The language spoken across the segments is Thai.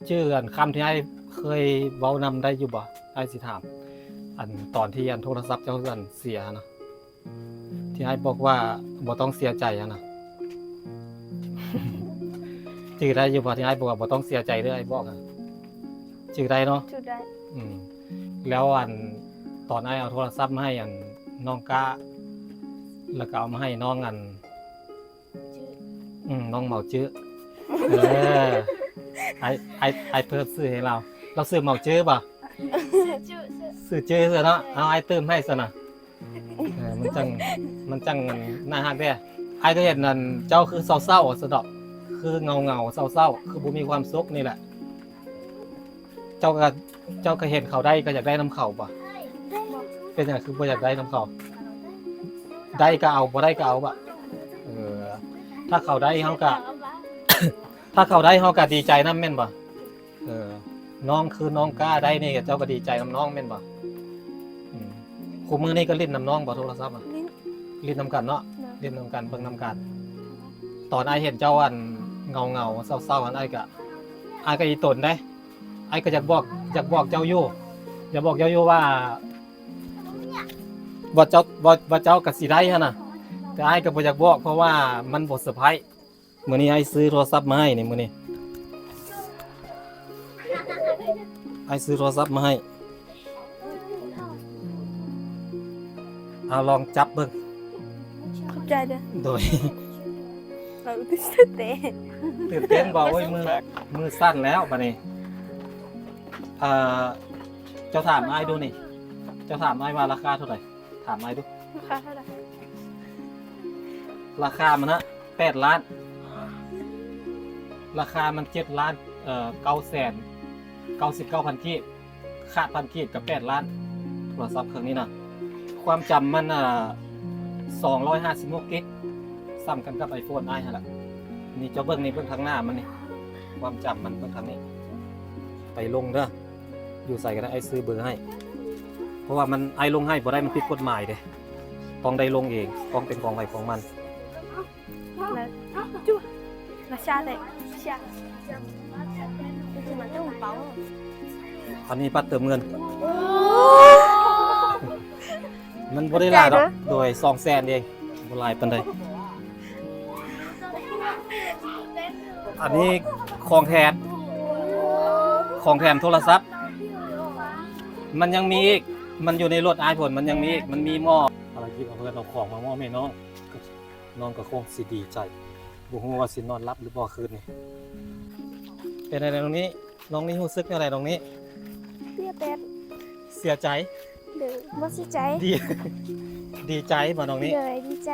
ชื่อกันคำที่ไอ้เคยเว้านำได้อยู่บ่ไอ้สิถามอันตอนที่อันโทรศัพท์เจ้าอันเสียนะที่ไอ้บอกว่าบ่ต้องเสียใจนะ ชื่อได้อยู่บ่ที่ไอ้บอกว่าบ่ต้องเสียใจเด้อไอ้บอกอะชื่อได้เนาะ จุดได้ อืมแล้วอันตอนไอ้เอาโทรศัพท์มาให้อันน้องก้าแล้วก็เอามาให้น้องอัน จืด น้องเหมาจื้อเออไอเพิ่มซื้อให้เราซื้อเหมาจื้อป่ะ จืด ซื้อจื้อซะเนาะเอาไอเติมให้ซะนะมันจังน่าฮักแท้ไอก็เห็นนั่นเจ้าคือเศร้าๆสะดอกคือเงาเศร้าๆคือบ่มีความสุขนี่แหละเจ้าก็เห็นเขาได้ก็อยากได้น้ำเขาป่ะเป็นอย่างคือบ่อยากได้น้ำเขาได้ก็เอาบ่ได้ก็เอาป่ะเออถ้าเขาได้เขาก็ ถ้าเขาได้เขาก็ดีใจน้ำแม่นบ่เออน้องคือน้องกล้าได้นี่เจ้าก็ดีใจน้ำน้องแม่นบ่คู่มือนี่ก็เล่นน้ำน้องบ่โทรศัพท์อ่ะ ลิ้น เล่นน้ำกันเนาะ เนาะ เล่นน้ำกันเบิ่งน้ำกันตอนไอเห็นเจ้าอันเงาเศร้าๆอันไอก็อีตนได้ไอก็อยากบอกเจ้าอยู่อยากบอกเจ้าอยู่ว่าเจ้ากับสิได้ฮะน่ะแต่ไอก็บ่อยากบอกเพราะว่ามันบ่เซอร์ไพรส์มื้อนี้ไอซื้อโทรศัพท์มาให้นี่มื้อนี้ไอซื้อโทรศัพท์มาให้เอาลองจับเบิ่ง ขอบใจเด้อ โดย เราตื่นเต้น ตื่นเต้นบอกว่ามือสั้นแล้วบัดนี้เจ้าถามไอ้ายดูนี่เจ้าถามไอ้ายว่าราคาเท่าไหร่ถามไอ้ายดู ราคาเท่าไหร่ ราคามันนะ8 ล้านราคามัน7 ล้าน999,000 กีบค่าพันกีบกับ8 ล้านโทรศัพท์เครื่องนี้นะความจำมัน256 กิกซ้ำกันกับ iPhone ไอ้ายหั่นล่ะนี่เจ้าเบิ่งนี่เบิ่งทางหน้ามันนี่ความจำมันเบิ่งทางนี้ไปลงเด้ออยู่ใส่กันได้ไอ้ซื้อเบอร์ให้เพราะว่ามันไอ้ลงให้บ่ได้มันผิดกฎหมายเด้ต้องได้ลงเองต้องเป็นของใครของมัน แล้วจุ๊ราชาเลยชาคือมันต้องเป๋า อันนี้ปัดเติมเงิน มันบ่ได้หลายดอกโดย200,000เองบ่หลายปานใดอันนี้ของแถมโทรศัพท์มันยังมีอีกมันอยู่ในรถไอผลมันยังมีอีกมันมีหม้ออะไรคิดเอาเพื่อนเอาของมามอบให้น้องก็คงสิดีใจบ่ฮู้ว่าสินอนหลับหรือบ่คืนนี้เป็นอะไรตรงนี้น้องนี่รู้สึกอะไรตรงนี้ เตี้ยเป็ด เสียใจ เด้อบ่สิใจ ดี ดีใจบ่น้องนี้ เด้อดีใจ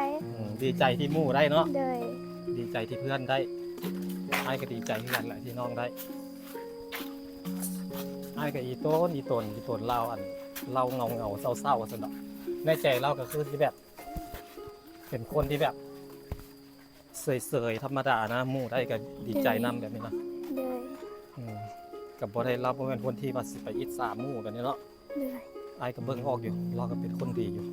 ดีใจที่หมู่ได้เนาะ เด้อ ดีใจที่เพื่อนได้ไอ้ก็ดีใจที่กันแหละที่น้องได้ไอ้ก็อีโตนเล่าอันเล่าเงาเศร้าๆสนดอกในใจเราก็คือที่แบบเป็นคนที่แบบเสยๆธรรมดานะหมู่ได้ก็ดีใจนำแบบนี้นะ เด้อ กับบ่ได้เราบ่เป็นคนที่ว่าสิไปอิจฉาหมู่กันนี่เนาะ เด้อ ไอ้ก็เบิ่งออกอยู่เราก็เป็นคนดีอยู่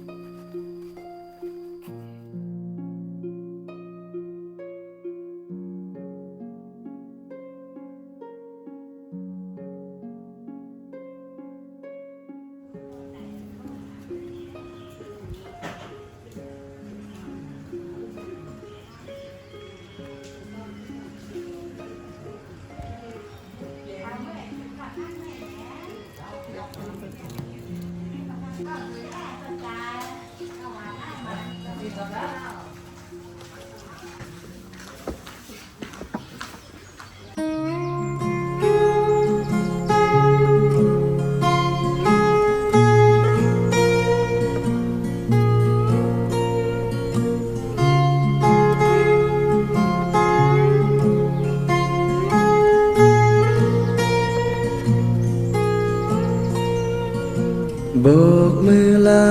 โบกมือลา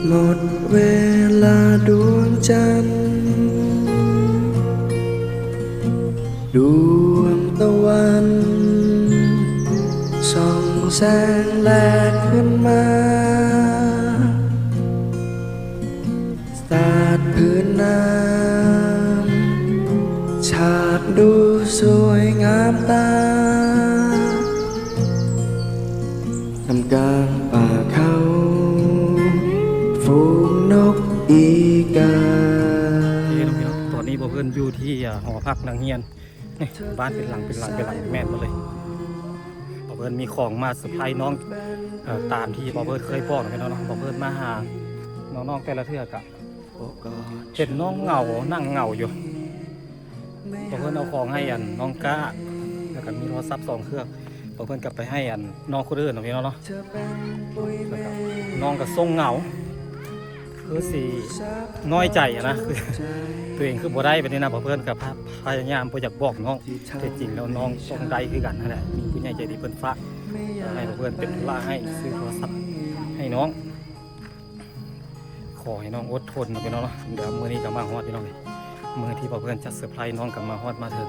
หมดเวลาดวงจันทร์ดวงตะวันส่องแสงแลกขึ้นมาสาดพื้นน้ำฉาบดู สวยงามตาทำกลางป่าเขาฝูงนกอีกา ตอนนี้บ่เพิ่นอยู่ที่หอพักนางเฮียนนี่บ้านเป็นหลังแม่นมาเลยบ่เพิ่นมีของมาเซอร์ไพรส์น้องตามที่บ่เพิ่นเคยบอกนะพี่น้องบ่เพิ่นมาหาน้องๆแต่ละเทื่อกะเห็นน้องเหงานั่งเหงาอยู่บ่เพิ่นเอาของให้น้องก้าแล้วก็มีโทรศัพท์2เครื่องบ่เพิ่นกลับไปให้น้องคนอื่นนะพี่น้องเนาะแล้วก็น้องก็ทรงเหงาคือสิน้อยใจนะคือตัวเองคือบ่ได้แบบนี้นะบ่เพิ่นกับพยายามบ่อยากบอกน้องแต่จริงแล้วน้องต้องได้คือกันนั่นแหละมีผู้ใหญ่ใจดีเพิ่นฝากให้บ่เพิ่นเป็นธุระให้ซื้อโทรศัพท์ให้น้องขอให้น้องอดทนนะพี่น้องเนาะเดี๋ยวมื้อนี้ก็มาฮอดพี่น้องเลยมื้อที่บ่เพิ่นจัดเซอร์ไพรส์น้องก็มาฮอดมาถึง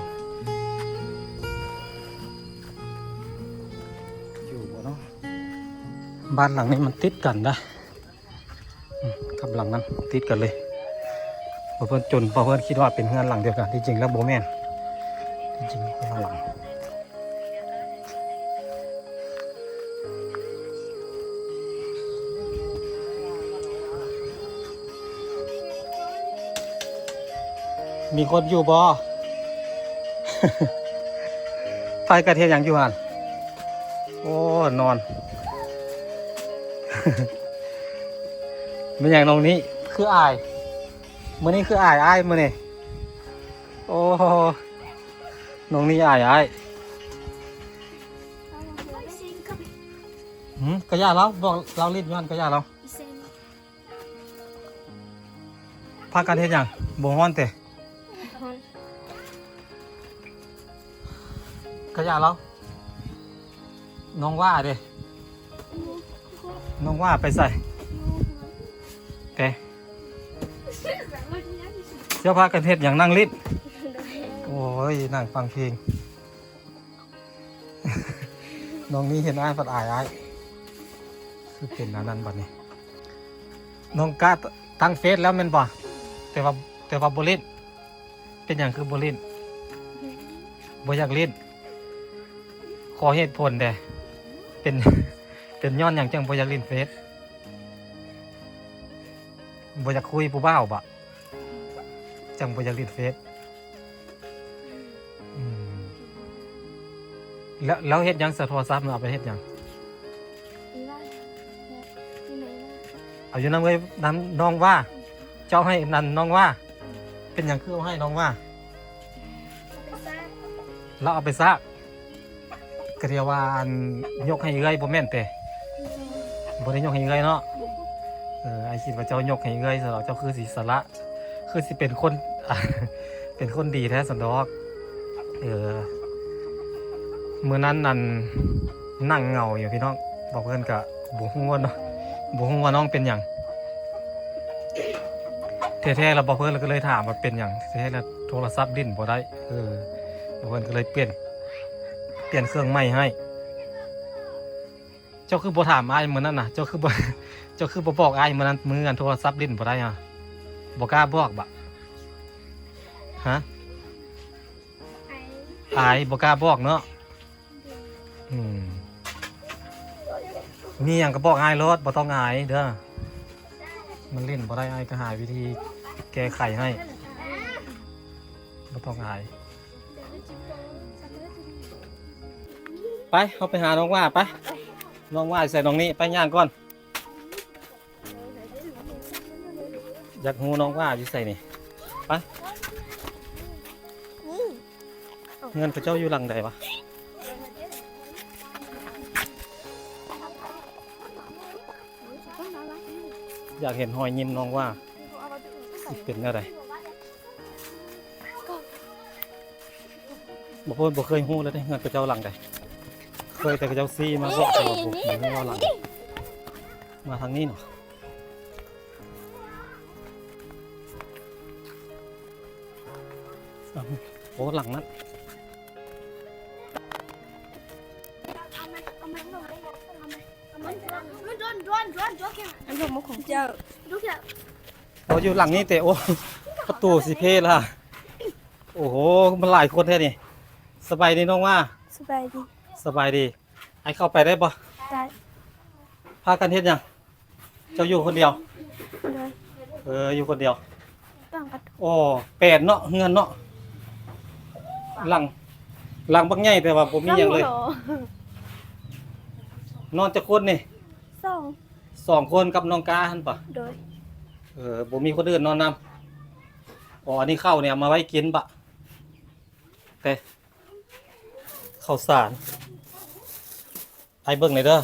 อยู่บ่เนาะบ้านหลังนี้มันติดกันนะกับหลังนั้นติดกันเลยเพื่อนจนเพื่อนคิดว่าเป็นเพื่อนหลังเดียวกันที่จริงแล้วโบแมนที่จริงเป็นหลังมีคนอยู่บ่ ไฟกระเทียมอย่างอยู่หันโอ้นอน มันอย่างตรงนี้คืออายมื่อนี้คืออายมื่อนี้โอ้น้องนี่อายกระยาเราบอกเรารีบย้อนกระยาเราพากันเฮ็ดหยังบ่ฮ้อนเตะกระยาเราน้องว่าเด้น้องว่าไปใส่เตะเสื้อผ้ากันเทศอย่างนั่งลิ้นโอ้ยนั่งฟังเพลง น้องนี่เห็นอ้ายปัดอายคือเป็นนั้นบัดนี้น้องกาตั้งเฟซแล้วแม่นบ่แต่ว่าบ่เล่นเป็นอย่างคือบ่เล่นบ่อยากเล่นขอเหตุผลเด้เป็น เป็นย้อนอย่างจังบ่อยากเล่นเฟซบ่อยากคุยผู้บ่าวบ่จังบ่อยากเล่นเฟซแล้วเฮ็ดหยังสะโทรศัพท์เอาไปเฮ็ดหยังเอาอยู่นำเอ้ยนำน้องว่าเจ้าให้นั่นน้องว่าเป็นหยังคือเอาให้น้องว่าแล้วเอาไปซะก็เรียกว่ายกให้เอื้อยบ่แม่นแต่บ่ได้ยกให้เอื้อยเนาะไอ้คิดว่าเจ้ายกให้เอื้อยซะแล้วเจ้าคือสิสละคือสิเป็นคน เป็นคนดีแท้สันดอกมื้อนั้นนั่งเหงาอยู่พี่น้องบอกเพื่อนกะบ่ฮู้ว่าเนาะบ่ฮู้ว่าน้องเป็นหยังแท้ๆเราบอกเพื่อนเราก็เลยถามว่าเป็นหยังแท้ๆแล้วโทรศัพท์ดิ้นบ่ได้บอกเพื่อนก็เลยเปลี่ยนเครื่องใหม่ให้เจ้าคือบ่ถามอ้ายมื้อนั้นน่ะเจ้าคือบ่บอกอ้ายมื้อนั้นมื้อกันโทรศัพท์ดิ้นบ่ได้อ่ะบ่กล้าบอกบ่ฮะอายบ่กล้าบอกเนาะมีอย่างก็บอกอายรถบ่ต้องอายเด้อมันเล่นบ่ได้อายก็หาวิธีแก้ไขให้บ่ต้องอายไปเขาไปหาน้องว่าไปน้องว่าใส่น้องนี้ไปย่างก่อนอยากหูน้องว่าอยู่ใส่นี่ไปเงินพระเจ้าอยู่หลังใดวะอยากเห็นหอยยิ้มน้องว่าเป็นอะไรบ่เคยหู้แล้วได้เงินพระเจ้าหลังใดเคยแต่พระเจ้าซีมาบอกแต่ว่าผมไม่ว่าหลังมาทางนี้เนาะโอ้หลังนั้นอันนี้มุกของเจ้า โอ้อยู่หลังนี้แต่โอ้ประตูสิเพล่ะโอ้โหมันหลายคนแท้นี่ สบายดีน้องว่า สบายดี สบายดีไอ้เข้าไปได้บ่ ได้ พากันเฮ็ดหยังเจ้าอยู่คนเดียว เลย อยู่คนเดียว ตั้งกระ โอ้แปดเนาะเฮือนเนาะหลังบักใหญ่แต่ว่าบ่มีหยังเลย นอนจักคนนี่ สอง 2 คนกับน้องกาหั่นปะ โดย บ่มีคนอื่นนอนนำอ๋ออันนี้ข้าวเนี่ยเอามาไว้กินปะแต่ข้าวสารไอ้เบิ่งหน่อยเด้อ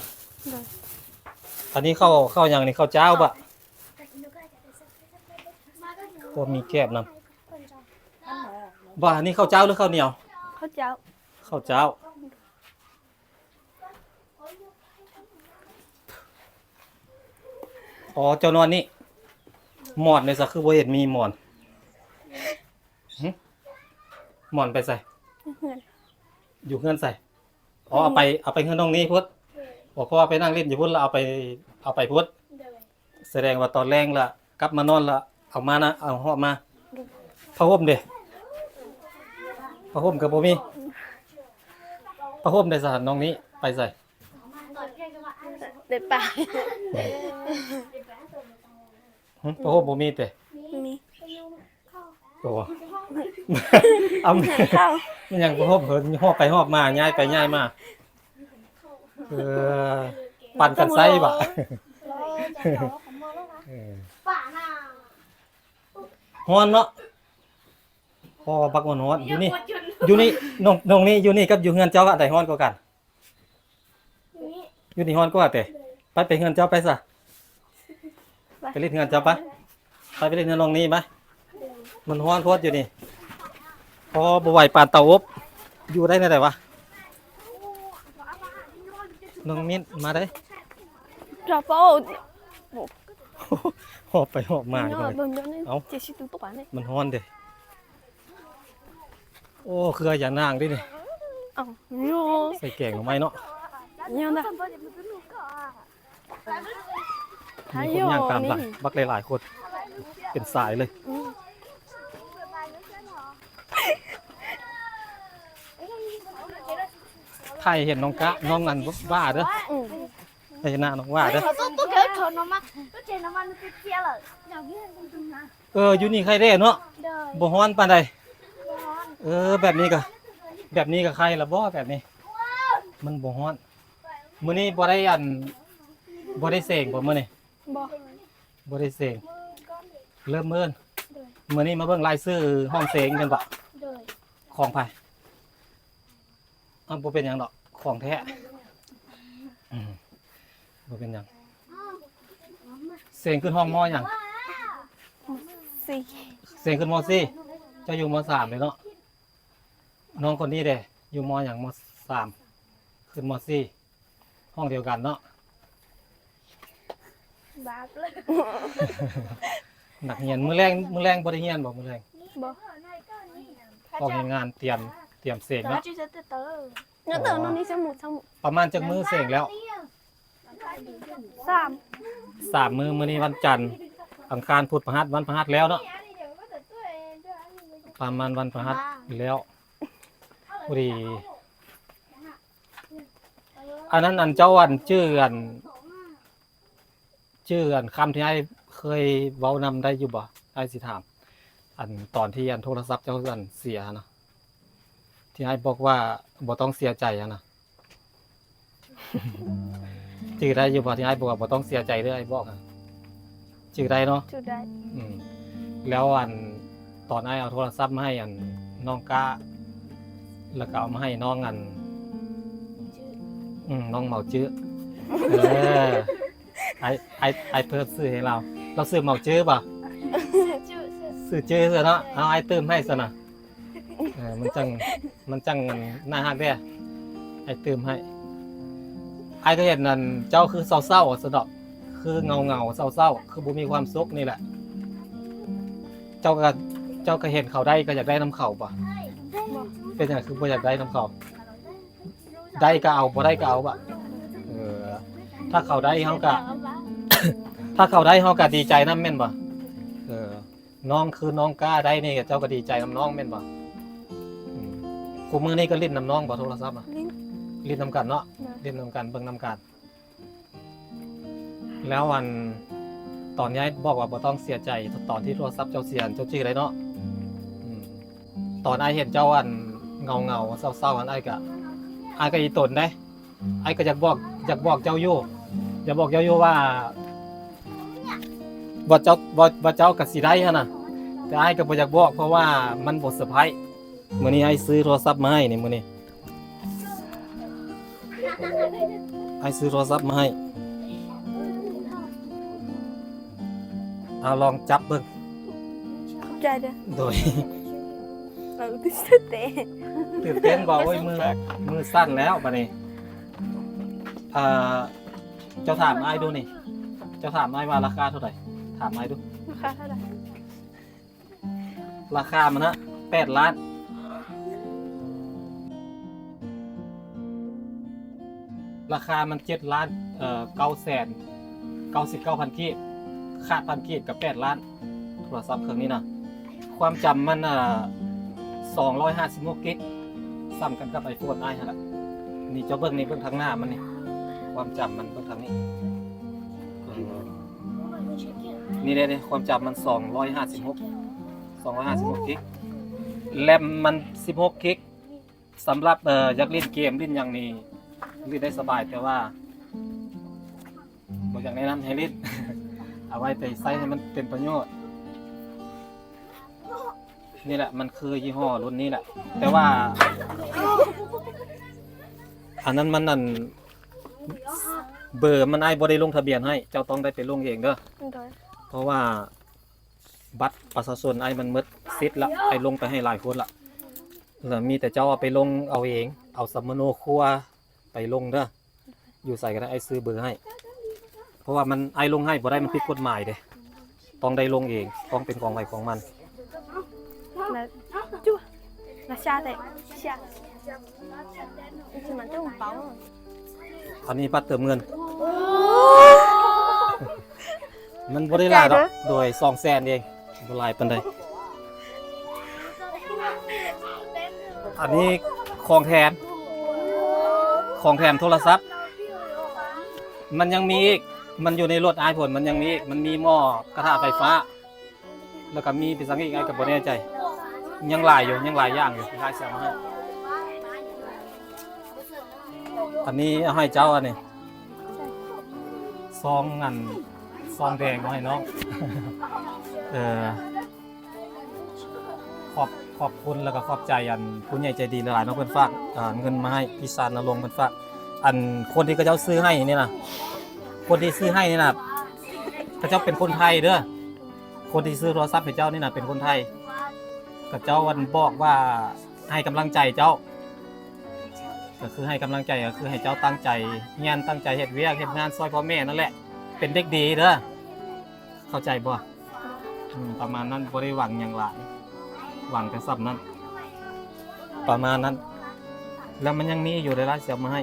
โดย อันนี้ข้าวหยังนี่ข้าวเจ้าปะบ่มีแกบนำบ่อันนี้ข้าวเจ้าหรือข้าวเหนียว ข้าวเจ้า ข้าวเจ้า อ๋อเจ้านอนนี่หมอนเลยสักคือบ่เห็นมีหมอนหึหมอนไปใส่ เงิน อยู่เฮือนใส่อ๋อเอาไปเฮือนตรงนี้พุทธบอกพ่อไปนั่งเล่นอยู่พุทธแล้วเอาไปพุทธแสดงว่าตอนแรงละกลับมานอนละเอามานะเอาหอบมาผ้าห่มเด้ผ้าห่มกับบ่มีผ้าห่มได้สถานน้องนี้ไปใส่ เด็ดป่า ผ้าห่มบ่มีแต่ มี โอ้ เอา ข้าว มันยังบ่ห่มเพิ่นหอบไปหอบมาย้ายไปย้ายมาปั่นกันไสบ่ะฮ้อนเนาะพอบักฮ้อนอยู่นี่น้องนี่อยู่นี่กับอยู่เฮือนเจ้าอันใดฮ้อนกว่ากันอยู่นี่ฮ้อนกว่าแต่ไปเฮือนเจ้าไปซะไปเล่นเฮือนเจ้าไปเล่นเฮือนน้องนี่ไหมมันฮ้อนโพดอยู่นี่พอบ่ไหวปานเตาอบอยู่ได้แนวใดวะน้องมิ้นมาได้ รอโป้ หอบไปหอบมาอยู่ เนาะ เลย เบิ่งเดี๋ยวนี้ เอ้า เจ็ดสิบตัวป่านนี่ มันฮ้อนเด้โอ้เครืออย่านางดินี่ เอ้าโย ใส่แกงหน่อไม้เนาะ ยังได้ มีคนย่างตามหลังบักหลายๆคนเป็นสายเลยไทยเห็นน้องกะน้องอันว่าเด้อ อืม ไทยหน้าน้องว่าเด้อ tôi kéo trốn nó mắc tôi chơi nó ăn nó kia là nhà kia không từng nào อยู่นี่ใครได้เนาะ đời บ่ฮ้อนปานใดแบบนี้ก็ใครละบ่แบบนี้ มันบ่ฮ้อนมื้อนี้บ่ได้บ่ได้เสกบ่มื้อนี้ บ่ บ่ได้เสกเริ่มมื้อมื้อนี้มาเบิ่งรายชื่อห้องเสกกันบ่ đời ของไผบ่เป็นหยังดอกของแท้บ่เป็นหยังเสกขึ้นห้องมอหยัง สี่ เสกขึ้นม.4 เจ้าอยู่ม.3เลยเนาะน้องคนนี้เด้อยู่ม.หยังม.3 ขึ้นม.4 ห้องเดียวกันเนาะ bạc lên หนักเรียนมื้อแรงบ่ได้เรียนบ่มื้อแรง บ่ ออกเฮ็ดงานเตรียมเสก đó เนาะ chứ sẽ tớ เนื้อเติมตรงนี้สมุด ประมาณจักมื้อเสกแล้ว สาม 3 มื้อมื้อนี้วันจันทร์อังคารพุธพฤหัสวันพฤหัสแล้วเนาะประมาณวันพฤหัสแล้วพอดีอันนั้นอันเจ้าอันชื่ออันคำที่ให้เคยเว้านำได้อยู่บ่ได้สิถาม อันตอนที่อันโทรศัพท์เจ้าอันเสียนะที่ให้บอกว่าบ่ต้องเสียใจอะนะ จื่อได้อยู่บ่ที่ให้บอกว่าบ่ต้องเสียใจเด้อไอ้บอกอะจื่อได้เนาะ จุดได้ อืมแล้วอันตอนไอ้เอาโทรศัพท์มาให้อันน้องกาแล้วก็เอามาให้น้องอันน้องเหมาจื้อไอเพิ่มซื้อให้เราซื้อเหมาจื้อป่ะ ซื้อจื้อซะเนาะเอาไอเติมให้ซะนะมันจังน่าฮักเด้ไอเติมให้ไอก็เห็นนั่นเจ้าคือเศร้าๆซะดอกคือเงาๆเศร้าๆคือบ่มีความสุขนี่แหละ เจ้าก็เห็นเขาได้ก็อยากได้น้ำเขาป่ะเป็นอย่างคือบ่อยากได้น้ำเขาได้ก็เอาบ่ได้ก็เอาป่ะถ้าเขาได้เฮาก็ ถ้าเขาได้เฮาก็ดีใจนำแม่นบ่น้องคือน้องกล้าได้นี่เจ้าก็ดีใจนำน้องแม่นบ่ กูมือนี่ก็ลิ้นน้ำน้องบ่โทรศัพท์อ่ะ ลิ้น ลิ้นน้ำกันเนาะ นะ ลิ้นน้ำกันเบิ่งน้ำกันแล้ววันตอนย้ายบอกว่าบ่ต้องเสียใจตอนที่โทรศัพท์เจ้าเสียเจ้าจี้อะไรเนาะอืมตอนไอเห็นเจ้าอันเงาเศร้าๆอันไอก็อีตนได้ไอก็อยากบอกเจ้าอยู่อยากบอกเจ้าอยู่ว่าเจ้ากับสิได้ฮะน่ะแต่ไอก็บ่อยากบอกเพราะว่ามันบ่เซอร์ไพรส์มื้อนี้ไอซื้อโทรศัพท์มาให้นี่มื้อนี้ไอซื้อโทรศัพท์มาให้เอาลองจับเบิ่ง ขอบใจเด้อ โดย ตื่นเต้น ตื่นเต้นบอกว่ามือสั้นแล้วบัดนี้เจ้าถามไอ้ายดูนี่เจ้าถามไอ้ายว่าราคาเท่าไหร่ถามไอ้ายดู ราคาเท่าไหร่ ราคามันนะ8 ล้านราคามัน7 ล้าน999,000 กีบค่าพันกีบกับ8 ล้านโทรศัพท์เครื่องนี้นะความจำมัน256 กิกซ้ำกันกับ iPhone ไอ้หั่นล่ะนี่เจ้าเบิ่งนี่เบิ่งทางหน้ามันนี่ความจำมันเบิ่งทางนี้นี่เด้ความจำมัน256กิกแรมมัน16กิกสำหรับอยากเล่นเกมเล่นอย่างนี้เล่นได้สบายแต่ว่าบ่อยากแนะนำให้เล่น เอาไว้ไปใช้ให้มันเป็นประโยชน์นี่แหละมันคือยี่ห้อรุ่นนี้แหละแต่ว่าอันนั้นมันนั่นเบอร์มันไอ้บ่ได้ลงทะเบียนให้เจ้าต้องได้ไปลงเองเด้อ โดย เพราะว่าบัตรประชาชนไอ้มันหมดสิทธิ์ละไอ้ลงไปให้หลายคนละแล้วมีแต่เจ้าเอาไปลงเอาเองเอาสมโนครัวไปลงเด้ออยู่ใส่ก็ได้ไอ้ซื้อเบอร์ให้เพราะว่ามันไอ้ลงให้บ่ได้มันผิดกฎหมายเด้ต้องได้ลงเองต้องเป็นของใครของมัน นะจุ๊นะชาเตะชาจะมันต้องเป๋า อันนี้บัตรเติมเงิน มันบ่ได้หลายดอกโดย200,000เองบ่หลายปานใดอันนี้ของแถมโทรศัพท์มันยังมีอีกมันอยู่ในรถไอผลมันยังมีอีกมันมีหม้อกระทะไฟฟ้า แล้วก็มีเป็นสังอีกไอ้ก็บ่แน่ใจยังหลายอยู่ยังหลายอย่างอยู่หลายเสียมาให้อันนี้เอาให้เจ้าอันนี้ซองเงินซองแดงมาให้น้อง ขอบคุณแล้วก็ขอบใจอันผู้ใหญ่ใจดีหลายๆเน้องเพิ่นฝากเงินมาให้พี่สารนรงค์เพิ่นฝากอันคนที่เขาเจ้าซื้อให้นี่นะคนที่ซื้อให้นี่นะเขาเจ้าเป็นคนไทยเด้อคนที่ซื้อโทรศัพท์ให้เจ้านี่นะเป็นคนไทยกับเจ้าวันบอกว่าให้กำลังใจเจ้าก็คือให้กำลังใจก็คือให้เจ้าตั้งใจเรียนตั้งใจเฮ็ดเวียกเฮ็ดงานซอยพ่อแม่นั่นแหละเป็นเด็กดีเด้อเข้าใจบ่ประมาณนั้นบ่ได้หวังหยังหลายหวังแต่ซับนั้นประมาณนั้นแล้วมันยังมีอยู่ในร้านเสียมาให้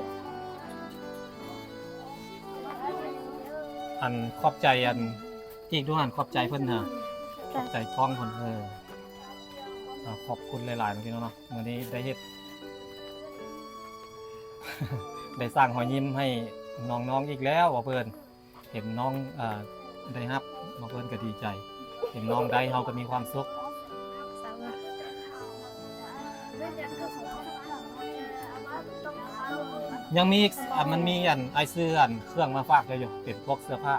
อันขอบใจอันอีกด้วยอันขอบใจเพิ่นนะขอบใจท้องเพิ่นขอบคุณหลายๆพี่น้องเนาะวันนี้ได้เฮ็ด ได้สร้างหอยยิ้มให้น้องๆอีกแล้วว่าเพิ่นเห็นน้องได้รับว่าเพิ่นก็ดีใจเห็นน้องได้เฮาก็มีความสุขยังมีอีกมันมีอันไอซื้ออันเครื่องมาฝากเจ้าอยู่เป็นพวกเสื้อผ้า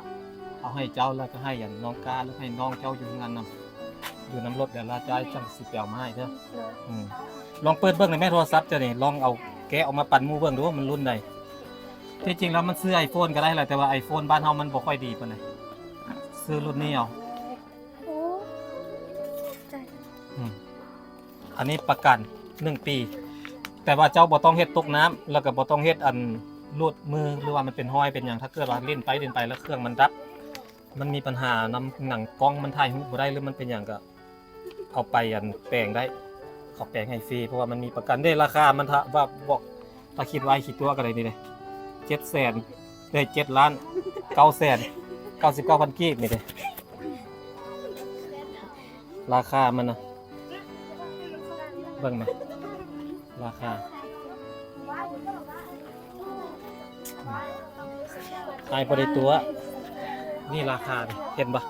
เอาให้เจ้าแล้วก็ให้อันน้องกาแล้วให้น้องเจ้าอยู่งานนำอยู่น้ำรถเดี๋ยวเราจะจังสิเปียวมาให้เด้อลองเปิดเบิ่งในแม่โทรศัพท์เจ้านี่ลองเอาแกะออกมาปั่นหมู่เบิ่งดูว่ามันรุ่นใดที่จริงแล้วมันซื้อ iPhone ก็ได้แหละแต่ว่า iPhone บ้านเฮามันบ่ค่อยดีปานใดซื้อรุ่นนี้เอา โอ้ใจ อันนี้ประกัน1 ปีแต่ว่าเจ้าบ่ต้องเฮ็ดตกน้ำแล้วก็บ่ต้องเฮ็ดอันรูดมือหรือว่ามันเป็นห้อยเป็นหยังถ้าเกิดว่าเล่นไปแล้วเครื่องมันดับมันมีปัญหานำหนังกล้องมันถ่ายรูปบ่ได้หรือมันเป็นหยังก็เอาไปอันแปลงได้เขาแปลงให้ฟรีเพราะว่ามันมีประกันได้ราคามันถ้าว่าบอกถ้าคิดไว้คิดตัวก็ได้นี่เด้700,000ได้7,999,000 กีบนี่เด้ราคามันนะเบิ่งไหม ราคาไอ้บริตัวนี่ราคาดิเห็นปะ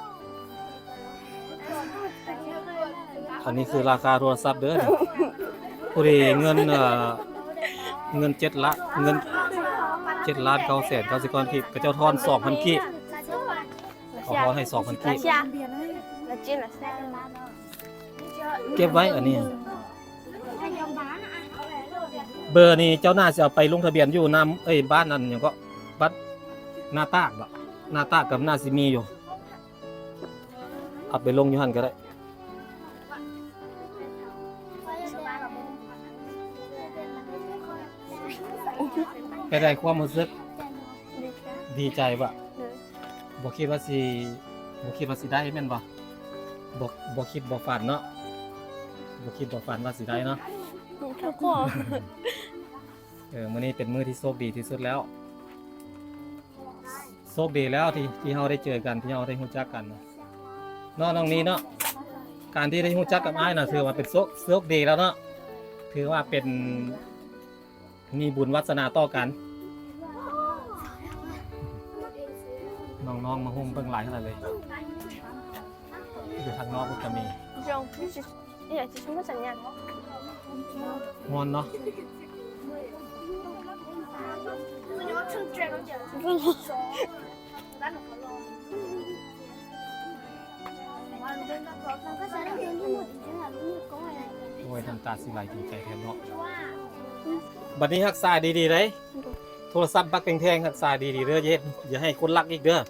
อันนี้คือราคาโทรศัพท์เด้อนี่ผู้ดีเงินเงิน7 ล้านเงิน7 ล้าน9แสนกสิกรกีบกระเจ้าทอน 2,000 กีบเขาทอนให้ 2,000 กีบ Là trên là xe เก็บไว้อันนี้ เบอร์นี่เจ้าหน้าจะเอาไปลงทะเบียนอยู่น้ำบ้านนั้นอย่างก็บ้านนาตากบ่นาตากกับนาซิมีอยู่เอาไปลงอยู่หันก็ได้ไปได้ความรู้สึก đi xe ดีใจบ่ được บ่คิดว่าสิได้แม่นบ่บ่คิดบ่ฝันเนาะบ่คิดบ่ฝันว่าสิได้เนาะ thật quá มื้อนี้เป็นมื้อที่โชคดีที่สุดแล้วโชคดีแล้วที่เฮาได้เจอกันที่เฮาได้รู้จักกันเนาะน้องนี้เนาะการที่ได้รู้จักกับอ้ายน่ะถือว่าเป็นโชคดีแล้วเนาะถือว่าเป็นมีบุญวาสนาต่อกันน้องๆมาหุ้มเบิ่งหลายขนาดเลยอยู่ทางนอกก็มี Rồng Bây giờ chị không có sẵn nhạc มวนเนาะ โอ้ยน้ำตาสิไหลดีใจแทนเนาะบัดนี้รักษาดีๆเลยโทรศัพท์บักแพงๆรักษาดีๆเด้ออย่าให้คนรักอีกเด้อ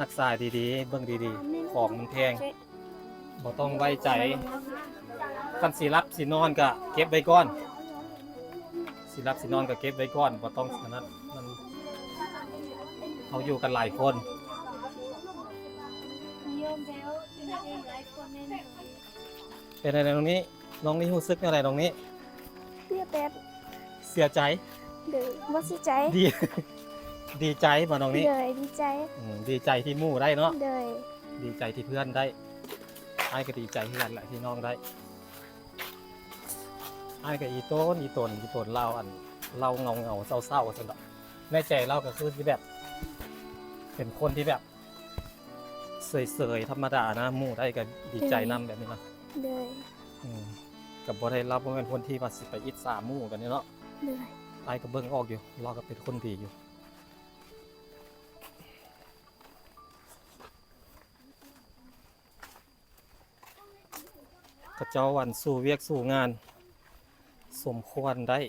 รักษาดีๆเบิ่งดีๆของมันแพงบ่ต้องไว้ใจคันสิรับสินอนก็เก็บไว้ก่อนสิรับสินอนก็เก็บไว้ก่อนบ่ต้องอันนั้นมันเขาอยู่กันหลายคน เป็นอะไรตรงนี้น้องนี่รู้สึกอะไรตรงนี้ Biết đẹp เสียใจ Được Bác sĩ cháy ดี ดีใจมาตรงนี้ Đời đi cháy ดีใจที่หมู่ได้เนาะ Đời ดีใจที่เพื่อนได้ไอ้ายก็ดีใจที่กันแหละที่น้องได้ไอ้ายก็อีตนเล่าเล่าเงาเศร้าๆสนดอกในใจเราก็คือที่แบบ เป็นคนที่แบบเสยๆธรรมดานะหมู่ได้ก็ดีใจนำแบบนี้เนาะ Đời กับบ่ได้เราบ่เป็นคนที่ว่าสิไปอิจฉาหมู่กันนี่เนาะ Đời ไอ้ายก็เบิ่งออกอยู่เราก็เป็นคนดีอยู่กระเจ้าวันสู่เวียกสู่งานสมควรได้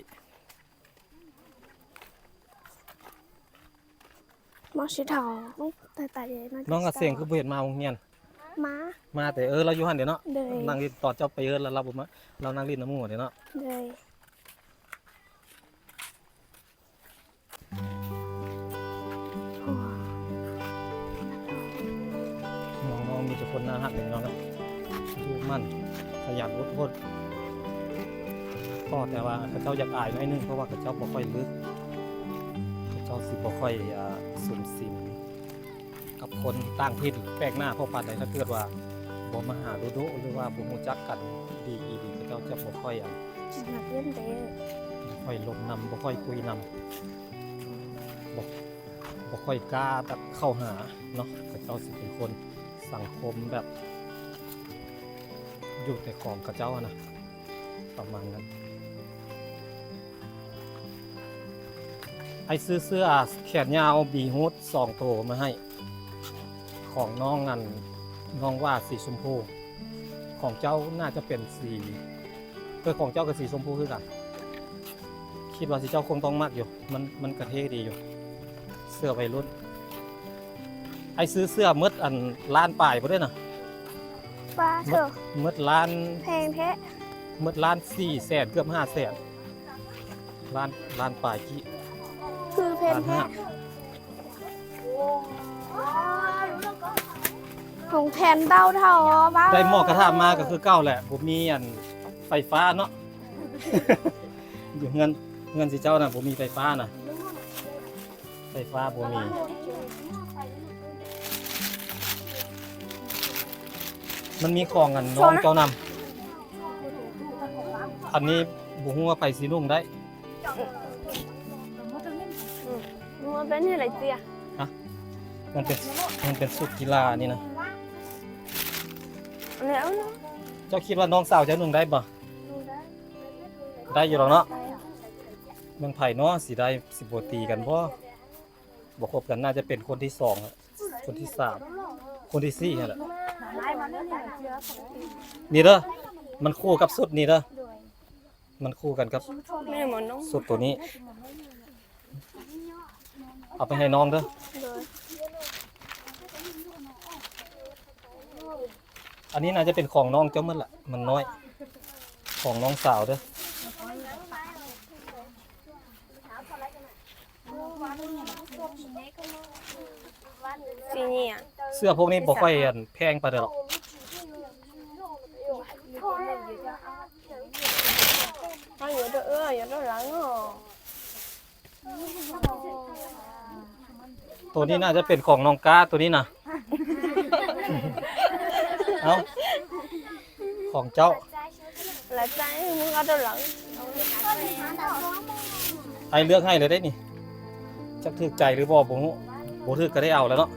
Mong sĩ thảo Lúc tại để nó น้องกระเสียงคือบ่เห็นมาโรงเรียน Má มาแต่เราอยู่หั่นเดี๋ยวเนาะ Đời นั่งเล่นตอนเจ้าไปแล้วเราบ่มาเรานั่งเล่นน้ำหมู่เดี๋ยวเนาะ Đời น้องๆมีแต่คนน่ารักเลยน้องครับดูมั่นขยันอดทนก็แต่ว่ากระเจ้าอยากอายหน่อยนึงเพราะว่ากระเจ้าบ่ค่อยลึกกระเจ้าสิบ่ค่อยสุมสิมกับคนต่างถิ่นแปลกหน้าเพราะปานใดถ้าเกิดว่าบ่มาหาดูๆหรือว่าบ่รู้จักกันดีกระเจ้าจะบ่ค่อย Chỉ là biết thế บ่ค่อยลมนำบ่ค่อยคุยนำบ่ค่อยกล้าแบบเข้าหาเนาะกระเจ้าสิเป็นคนสังคมแบบ อยู่แต่ของกระเจ้าอะนะประมาณนั้นไอซื้อเสื้อแขนยาวบีฮูด2 ตัวมาให้ ของน้องนั่นน้องว่าสีชมพูของเจ้าน่าจะเป็นสีของเจ้ากับสีชมพูคือกันคิดว่าสีเจ้าคงต้องมากอยู่มันกระเท่ดีอยู่เสื้อวัยรุ่นไอซื้อเสื้อมืดอันล้านป่ายบ่ได้น่ะ Ba thử มืดล้าน Hèn thế มืดล้าน4 แสนเกือบ5 แสนล้านป่ายกี่ Thư ล้าน phèn ห้า thế Hồng phèn đau thầu ba ได้หม้อกระทะมาก็คือเก่าแหละผมมีอันไฟฟ้าเนาะ อยู่เงินสิเจ้าน่ะผมมีไฟฟ้าน่ะไฟฟ้าผมมีมันมีของอันน้องเจ้านำ อันนี้บุหัวาไปสีนุ่งได้ มันเป็นอะไรเตี้ย มันเป็นสุดกีฬานี่นะ แล้วเนาะ เจ้าคิดว่าน้องสาวจะนุ่งได้บ่ได้อยู่หรอกเนาะมันไผ่เนาะสิได้สิบ่ตีกันบ่คบกันน่าจะเป็นคนที่2ครับคนที่3คนที่4นั่นแหละนี่เด้อมันคู่กับสุดนี่เด้อมันคู่กันกับ แม่หมอน้อง สุดตัวนี้ เอาไปให้น้องเด้อ เลย อันนี้น่าจะเป็นของน้องเจ้ามันละมันน้อย ของน้องสาวเด้อ สีเนี่ย เสื้อพวกนี้บ่ค่อยแพงปานใดหรอก เอาอยู่ด้วยอยู่ด้วยหลังเนาะ ตัวนี้น่าจะเป็นของน้องก้าตัวนี้นะ เอาของเจ้า lại trái muốn ở đâu lẫn ไอเลือกให้เลยได้นี่จักถึกใจหรือบ่บ่ฮู้บ่ถึกก็ได้เอาแล้วเนาะ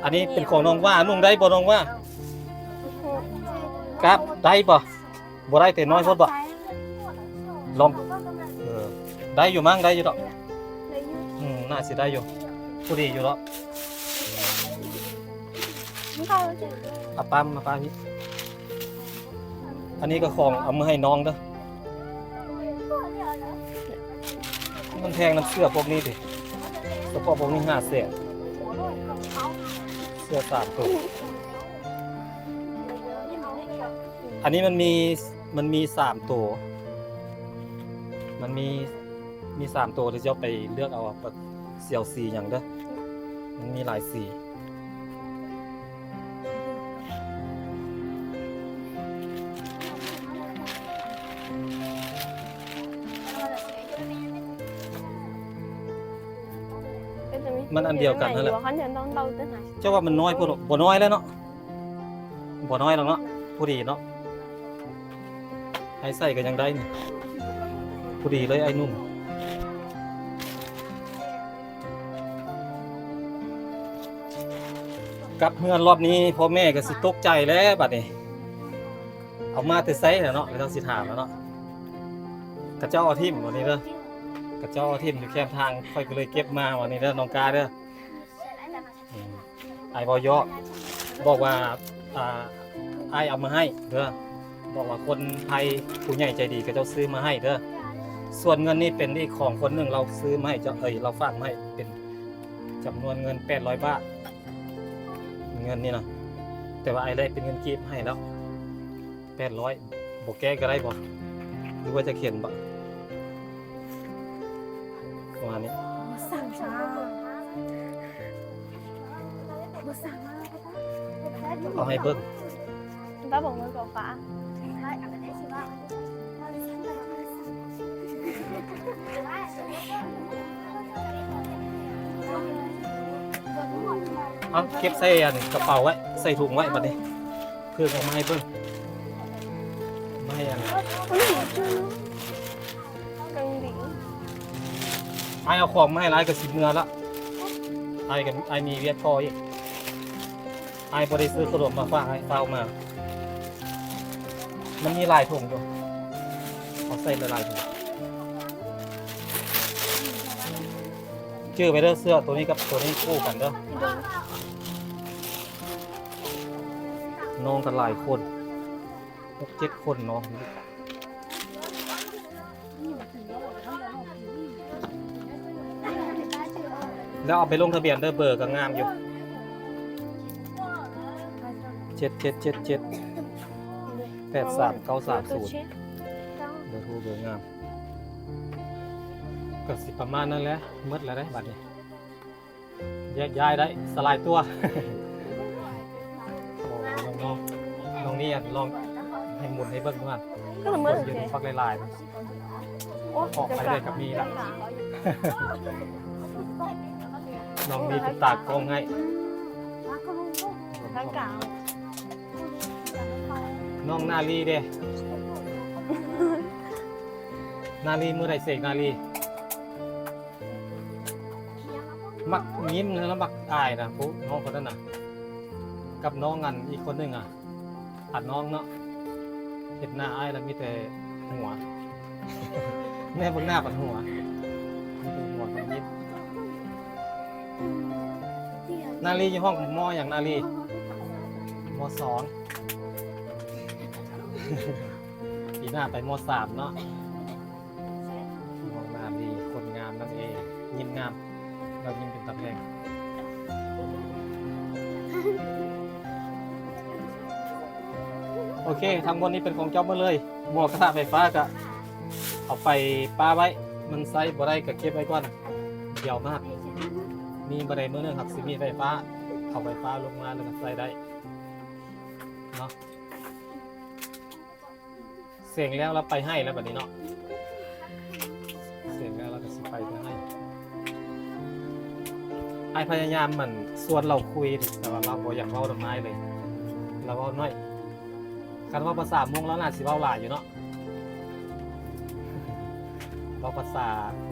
อันนี้เป็นของน้องว่านุ่งได้บ่น้องว่าครับได้บ่บ่ได้แต่น้อยโพดบ่ลองได้อยู่มั้งได้อยู่ดอกน่าสิได้อยู่ผู้ดีอยู่แล้วเอาปั๊มมาปั๊มนี่อันนี้ก็ของเอามาให้น้องเด้อมันแพงน้ำเสื้อพวกนี้ดิเสื้อพวกนี้500,000เสื้อ3ตัวอันนี้มันมี3ตัวมันมี3ตัวที่จะไปเลือกเอาเสี่ยวสีอย่างเด้อมันมีหลายสีมันอันเดียวกันนั่นแหละ khánh nhận tao đâu tới này เจ้าว่ามันน้อยพวกบ่น้อยแล้วเนาะบ่น้อยหรอกเนาะผู้ดีเนาะให้ใส่ก็ยังได้นี่ผู้ดีเลยไอ้นุ่มกลับเฮือนรอบนี้พ่อแม่ก็สิตกใจแล้วบัดนี้เอามาแต่ไสแล้วเนาะไม่ต้องสิถามแล้วเนาะกระเจ้าเอาทิ่มวันนี้เด้อกระเจ้าเอาทิ่มอยู่แคมทางค่อยก็เลยเก็บมาวันนี้เด้อน้องกาเด้อไอ้บอยอบอกว่าไอ้เอามาให้เด้อบอกว่าคนไทยผู้ใหญ่ใจดีก็เจ้าซื้อมาให้เด้อส่วนเงินนี่เป็นอีกของคนหนึ่งเราซื้อมาให้เจ้าเราฝากมาให้เป็นจำนวนเงิน800 บาทเงินนี่นะแต่ว่าไอ้ได้เป็นเงินกีบให้แล้ว800บอกแก้ก็ได้บ่หรือว่าจะเขียนบ่ประมาณนี้เอาให้เบิ่ง bác bồng mới cầu phá เอาเก็บใส่กระเป๋าไว้ใส่ถุงไว้บัดนี้เพื่อเอามาให้เบิ่งไม่ให้อัน cân biển ไอ้เอาของมาให้ร้ายกับ10 เมื่อละไอ้มีเวียดพออีกไอ้บ่ได้ซื้อขนมมาฝากให้เฝ้ามามันมีหลายถุงอยู่เอาใส่หลายถุงชื่อไปเด้อเสื้อตัวนี้กับตัวนี้คู่กันเด้อน้องกันหลายคน6-7 คนน้องแล้วเอาไปลงทะเบียนเด้อเบอร์ก็งามอยู่7777 83930 เบอร์โทรเบอร์งามก็สิประมาณนั้นแหละหมดแล้วได้บัดนี้แยกย้ายได้สลายตัว โอ้น้องนี่ลองให้หมุนให้เบิ่งก่อน cái là mới ยืน được ฟักลายๆมัน ออกไปเลยกับมีละ น้องมีเป็นตากล้องให้ đáng cạo น้องนาลีเด้ นาลีมือใดเสกนาลีมักยิ้มแล้วมักอายนะปุ๊น้องคนนั้นน่ะกับน้องกันอีกคนหนึ่งอ่ะผัดน้องเนาะเห็นหน้าอายแล้วมีแต่หัว แม่เบนหน้าปัดหัวมีแต่หัวกับยิ้มนาลีอยู่ห้องมออย่างนาลีมสอง ปีหน้าไปมสามเนาะมองนาลีคนงามนั่นเองยิ้มงามเรายิ้มเป็นตำแหน่งโอเคทั้งหมดนี้เป็นของเจ้าหมดเลยหมวกกระทะไฟฟ้าก็เอาไปป้าไว้มันใส่บ่ได้ก็เก็บไว้ก่อนเดี่ยวมากมีบันไดมือนึงครับสิมีไฟฟ้าเอาไฟฟ้าลงมาแล้วก็ใส่ได้เนาะเสียงแล้วเราไปให้แล้วแบบนี้เนาะเสียงแล้วเราก็สิไปให้ไอพยายามมันส่วนเราคุยแต่ว่าเราบ่อยากเว้าดอกไม้เลยเราเว้าน้อยคันว่าภาษามุงแล้วน่าสิเว้าหลายอยู่เนาะเราภาษา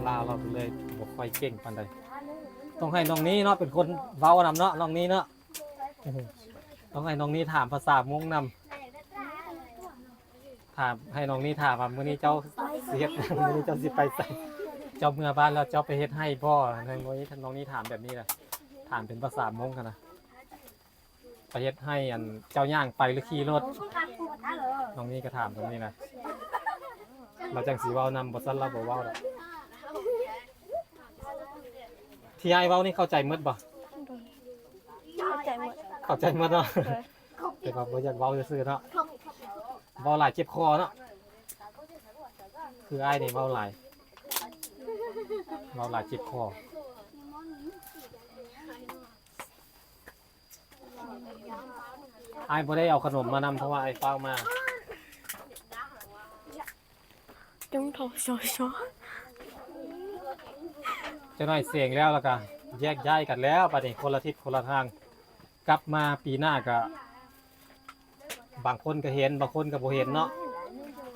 ลาวเราเลยบ่ค่อยเก่งปานใดต้องให้น้องนี้เนาะเป็นคนเว้านำเนาะน้องนี้เนาะต้องให้น้องนี้ถามภาษามุงนำถามให้น้องนี้ถามว่ามื้อนี้เจ้าสิเฮ็ด มื้อนี้เจ้าสิไปไสเจ้าเมื่อบ้านแล้วเจ้าไปเฮ็ดให้พ่อในมื้อนี้น้องนี้ถามแบบนี้แหละถามเป็นภาษามงกันนะไปเฮ็ดให้อันเจ้าย่างไปหรือขี่รถน้องนี้ก็ถามตรงนี้นะเราจังสิเว้านำบ่ซั่นเราบ่เว้าดอกที่อ้ายเว้านี่เข้าใจหมดบ่ เข้าใจหมด เข้าใจหมดเนาะแต่ว่าบ่อยากเว้าซื่อๆเนาะเว้าหลายเจ็บคอเนาะคืออ้ายนี่เว้าหลายเจ็บคออ้ายบ่ได้เอาขนมมานำเพราะว่าอ้ายเฝ้ามา จงโถโชโช จะหน่อยเสียงแล้วก็แยกย้ายกันแล้วบัดนี้คนละทิศคนละทางกลับมาปีหน้าก็บางคนก็เห็นบางคนก็บ่เห็นเนาะ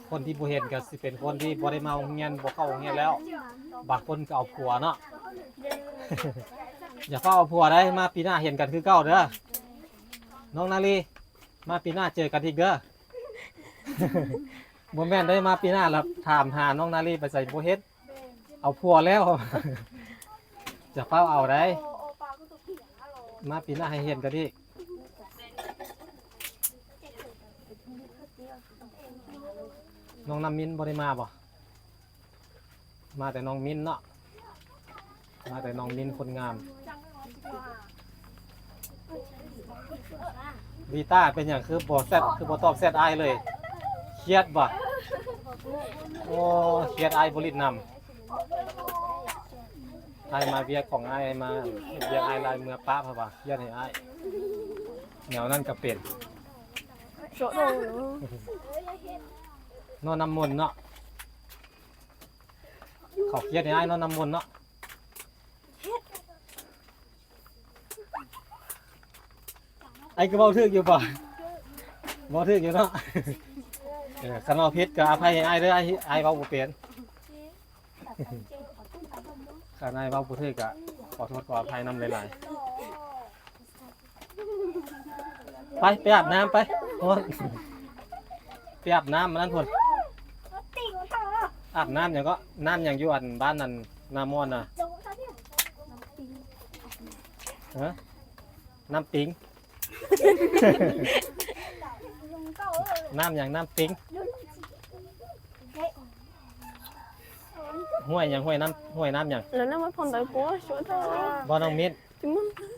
คนที่บ่เห็นก็สิเป็นคนที่บ่ได้มาโรงเรียนบ่เข้าโรงเรียนแล้วบางคนก็เอาผัวเนาะ อย่าเฝ้าเอาผัวได้มาปีหน้าเห็นกันคือเก่าเด้อน้องนาลีมาปีหน้าเจอกันอีกเด้อ บ่แม่นได้มาปีหน้าแล้วถามหาน้องนาลีไปใส่บ่เฮ็ดเอาผัวแล้ว จะเฝ้าเอาได้มาปีหน้าให้เห็นกันอีกน้องน้ำมิ้นบ่ได้มาบ่มาแต่น้องมิ้นเนาะมาแต่น้องมิ้นคนงามวีต้าเป็นอย่างคือบ่แซดคือบ่ตอบแซดอายเลยเครียดบ่โอ้เครียดอายบ่ลิดนำอายมาเวียกของอายมาเวียกอายลายเมื่อป้าเพราะว่าเครียดให้อายแนวนั้นก็เป็น โชโด นอนน้ำมนต์เนาะเขาเครียดให้อายนอนน้ำมนต์เนาะไอ้ก็เว้าถึกอยู่ป่ะเว้าถึกอยู่เนาะ คันเอาผิดก็อภัยให้อ้ายเด้ออ้ายเว้าบ่เป็น คันอ้ายเว้าบ่ถูกก็ขอโทษขออภัยนำหลายๆไปอาบน้ำไปโอ้ยไปอาบน้ำมานั่นพุ่นอาบน้ำหยังก็น้ำหยังอยู่อันบ้านนั่นนามอนน่ะฮะน้ำปิง น้ำอย่างน้ำปิงห้วยอย่างห้วยน้ำอย่าง แล้วนั่นมันพอนได้ปัวโชโด บ่น้องมิตร จิ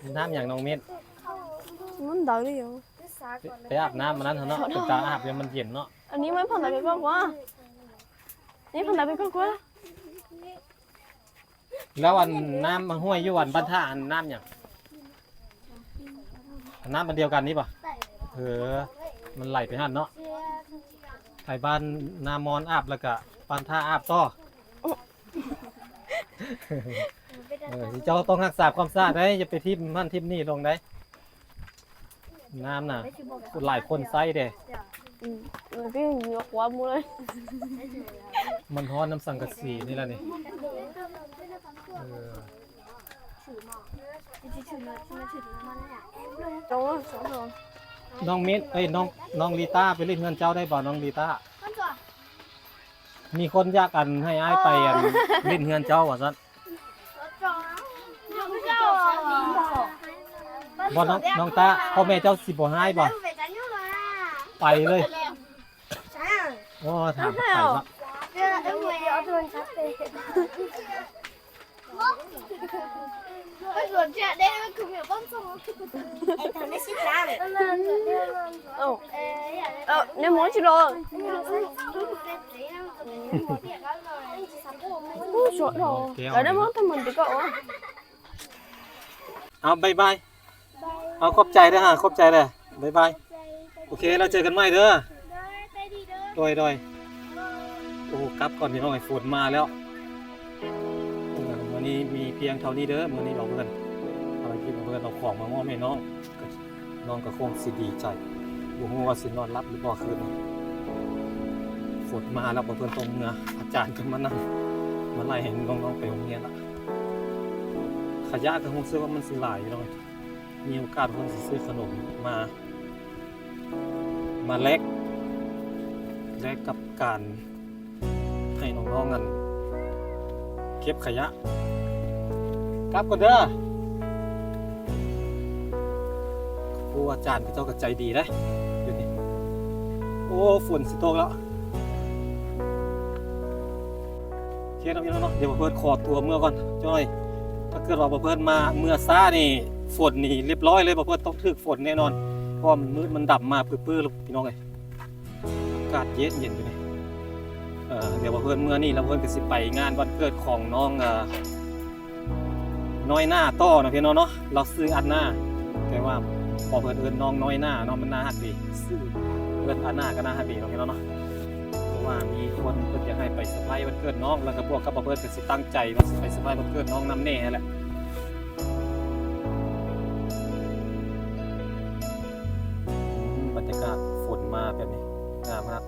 มัน น้ำอย่างน้องมิตร มันได้เลย ไปอาบน้ำมานั้นเถอะเนาะเป็นตาอาบเดี๋ยวมันเย็นเนาะ อันนี้มันพอนได้ไปกว่านี่พอนได้ไปกว่า แล้วอันน้ำมันห้วยอยู่อันบ้านท่าอันน้ำอย่างน้ำมันเดียวกันนี่ป่ะมันไหลไปหั่นเนาะไทยบ้านนามอนอาบแล้วก็บ้านท่าอาบต่อ เจ้าต้องรักษาความสะอาดได้อย่าไปทิ่มมันทิ่มนี่ลงได้น้ำน่ะหลายคนใส่เด้ พี่ยกหัวมือเลย มันฮ้อนน้ำสังกะสีนี่แหละนี่เออ โตสองโล น้องเมธน้องลีต้าไปเล่นเงินเจ้าได้บ่น้องลีต้า con chuột มีคนอยากให้อ้ายไปเล่นเงินเจ้าว่าซั่น không sao บ่น้องตาพ่อแม่เจ้าสิบ่ให้บ่ phải tránh nhau rồi à ไปเลย tránh โอ้ถามไปบ่ bây giờ em người nhỏ thường chắc về con chuột chuyện đây nó không hiểu con xong em thằng nó xích ra này โอ้ในหมูชิโร่ผู้สวยโร่แล้วได้หมดทั้งหมดดีก็โอ้ เอาบายบายเอาขอบใจเด้อฮะขอบใจเด้อบายบายโอเคเราเจอกันใหม่เด้อโดยโอ้กลับก่อนพี่น้องไอ้ฝนมาแล้ววันนี้มีเพียงเท่านี้เด้อมื้อนี้เราเพิ่นอะไรที่เพิ่นเอาของมามอบให้น้องน้องก็คงสิดีใจบ่ฮู้ว่าสินอนหลับหรือบ่คืนนี้ฝนมาแล้วบ่เพิ่นตรงเมื่ออาจารย์ก็มานั่งมาไล่ให้น้องๆไปโรงเรียนละขยะก็คงเชื่อว่ามันสิหลายอยู่เนาะมีโอกาสเพิ่นสิซื้อขนมมาแลกกับการให้น้องๆกันเก็บขยะกลับก่อนเด้อครูอาจารย์ก็เจ้าก็ใจดีได้เดี๋ยวนี้โอ้ฝนสิตกแล้วโอเคเนาะพี่น้องเนาะเดี๋ยวเพิ่นขอตัวเมื่อก่อนจ้อยถ้าเกิดว่าเพิ่นมาเมื่อซ่านี่ฝนนี่เรียบร้อยเลยเพิ่นต้องถึกฝนแน่นอนเพราะมันมืดมันดำมาปื้อๆแล้วพี่น้องเอ้ยอากาศเย็นอยู่นี่เดี๋ยวเพิ่นเมื่อนี่แล้วเพิ่นก็สิไปงานวันเกิดของน้องน้อยหน้าต่อนะพี่น้องเนาะเราซื้ออันหน้าแต่ว่าพอเพิ่นเอิ้นน้องน้อยหน้าเนาะมันน่าฮักดีซื้อเอิ้นอันหน้าก็น่าฮักดีเนาะพี่น้องเนาะเพราะว่ามีคนเพิ่นอยากให้ไปเซอร์ไพรส์วันเกิดน้องแล้วก็พวกกับเพิ่นก็สิตั้งใจว่าสิไปเซอร์ไพรส์วันเกิดน้องนำแน่แหละบรรยากาศฝนมาแบบนี้งามมาก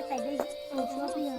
ไปได้ตัวเพียง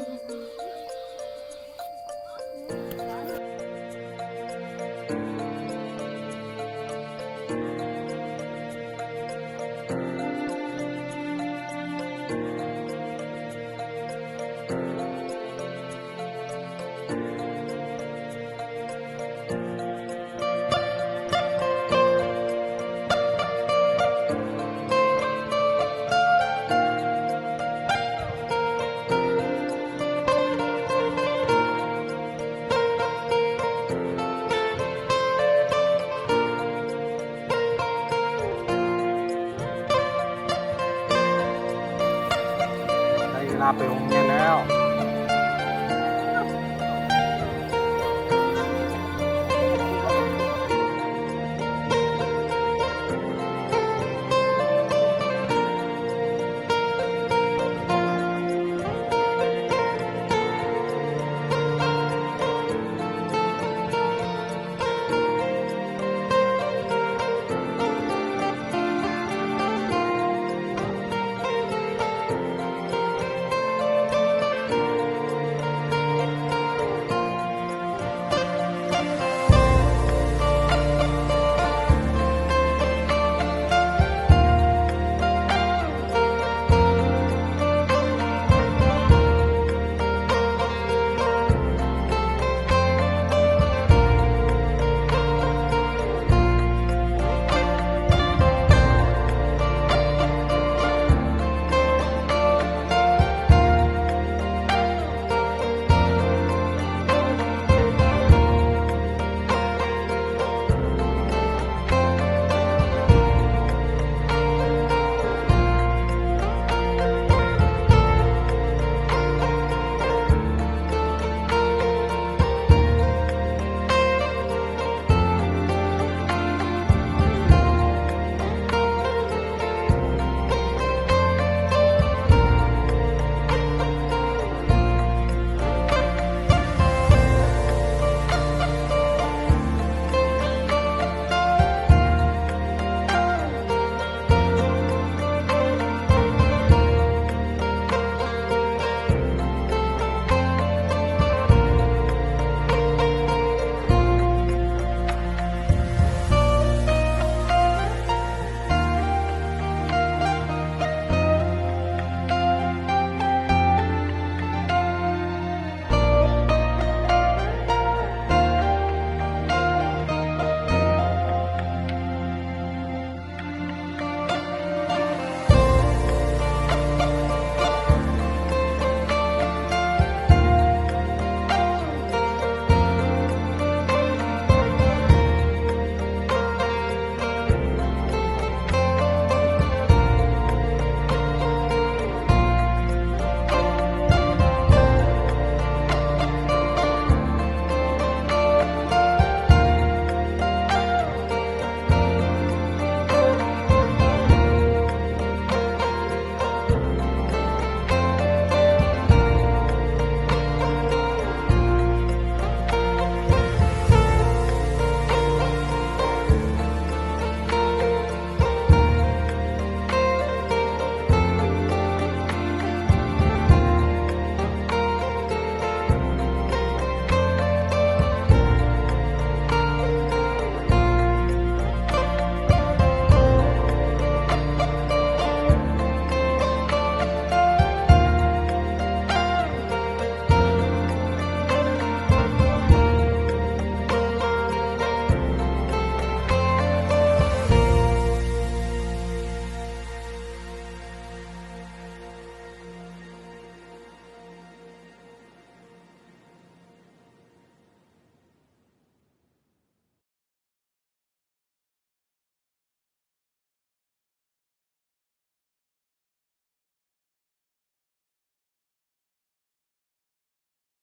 ได้เวลาไปโรงเรียนแล้ว